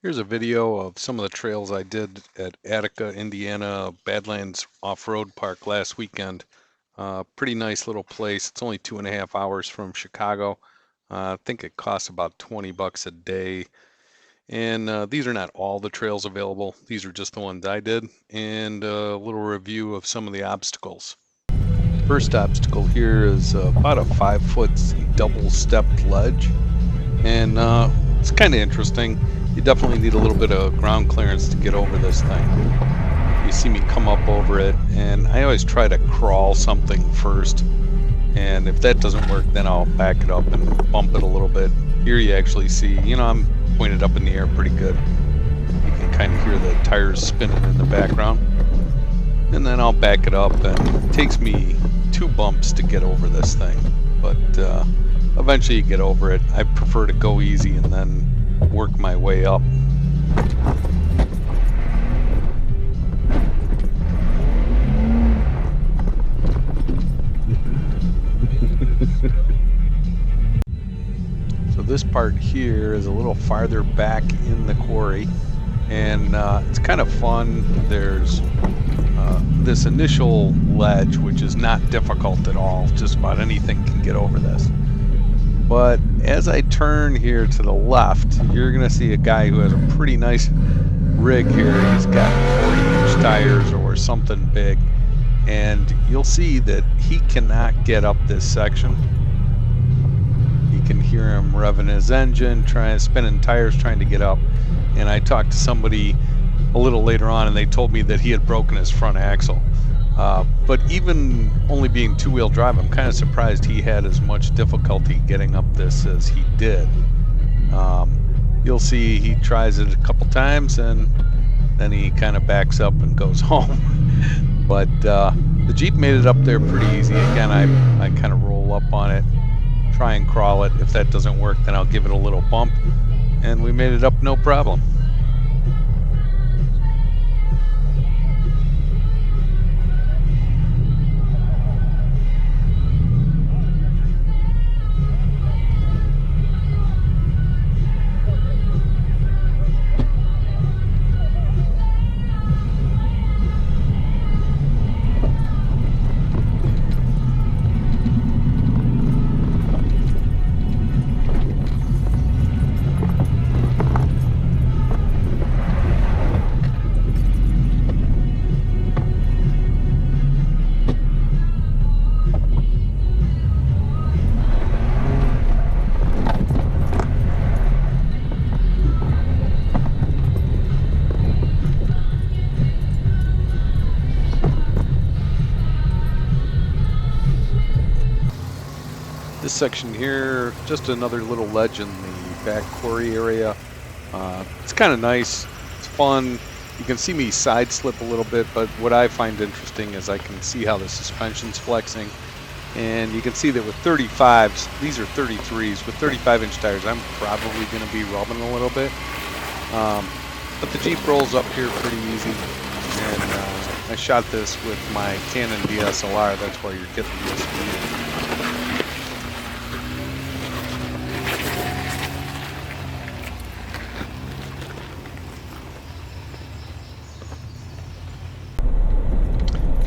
Here's a video of some of the trails I did at Attica, Indiana, Badlands Off-Road Park last weekend. Pretty nice little place. It's only 2.5 hours from Chicago. I think it costs about 20 bucks a day. And these are not all the trails available. These are just the ones I did. And a little review of some of the obstacles. First obstacle here is about a 5-foot double-stepped ledge. And it's kind of interesting. You definitely need a little bit of ground clearance to get over this thing. You see me come up over it, and I always try to crawl something first. And if that doesn't work, then I'll back it up and bump it a little bit. Here you actually see, I'm pointed up in the air pretty good. You can kind of hear the tires spinning in the background. And then I'll back it up, and it takes me 2 bumps to get over this thing. But eventually you get over it. I prefer to go easy and then work my way up. So this part here is a little farther back in the quarry, and it's kind of fun. There's this initial ledge, which is not difficult at all. Just about anything can get over this. But as I turn here to the left, you're going to see a guy who has a pretty nice rig here. He's got 40-inch tires or something big. And you'll see that he cannot get up this section. You can hear him revving his engine, spinning tires, trying to get up. And I talked to somebody a little later on, and they told me that he had broken his front axle. But even only being 2-wheel drive, I'm kind of surprised he had as much difficulty getting up this as he did. You'll see he tries it a couple times, and then he kind of backs up and goes home. But the Jeep made it up there pretty easy. Again, I kind of roll up on it, try and crawl it. If that doesn't work, then I'll give it a little bump, and we made it up no problem. This section here, just another little ledge in the back quarry area. It's kind of nice. It's fun. You can see me side slip a little bit, but what I find interesting is I can see how the suspension's flexing. And you can see that with 35s, these are 33s, with 35-inch tires, I'm probably going to be rubbing a little bit. But the Jeep rolls up here pretty easy. And I shot this with my Canon DSLR. That's why you're getting this view.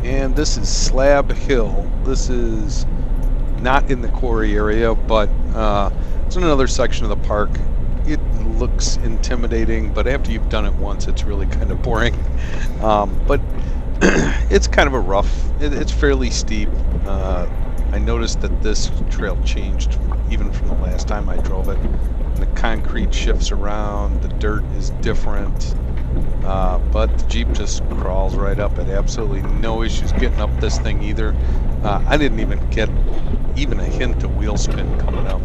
And this is Slab Hill. This is not in the quarry area, but it's in another section of the park. It looks intimidating, but after you've done it once, it's really kind of boring. But it's kind of a rough, it's fairly steep. I noticed that this trail changed even from the last time I drove it. The concrete shifts around, the dirt is different. But the Jeep just crawls right up it. Absolutely no issues getting up this thing either. I didn't even get even a hint of wheel spin coming up.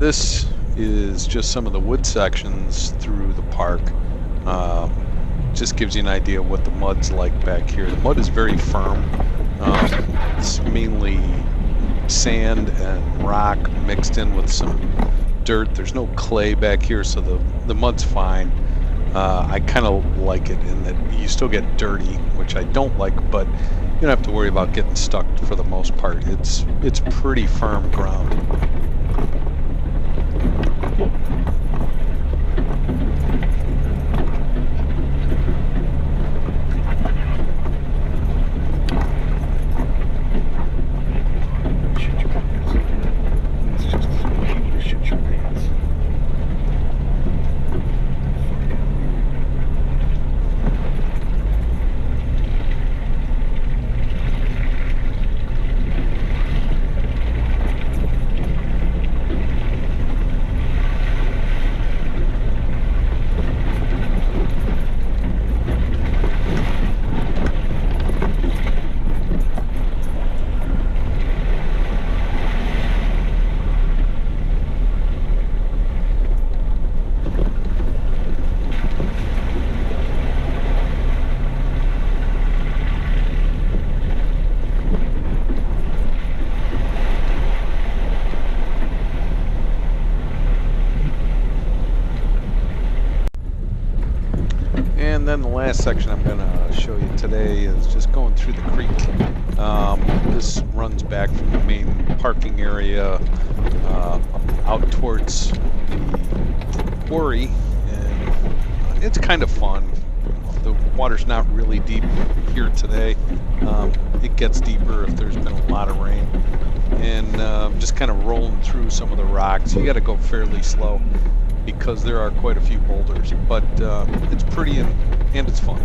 This is just some of the wood sections through the park. Just gives you an idea of what the mud's like back here. The mud is very firm. It's mainly sand and rock mixed in with some dirt. There's no clay back here, so the mud's fine. I kind of like it in that you still get dirty, which I don't like, but you don't have to worry about getting stuck for the most part. It's pretty firm ground. And then the last section I'm going to show you today is just going through the creek. This runs back from the main parking area out towards the quarry, and it's kind of fun. The water's not really deep here today. It gets deeper if there's been a lot of rain. And just kind of rolling through some of the rocks. You got to go fairly slow because there are quite a few boulders, but it's pretty and it's fun.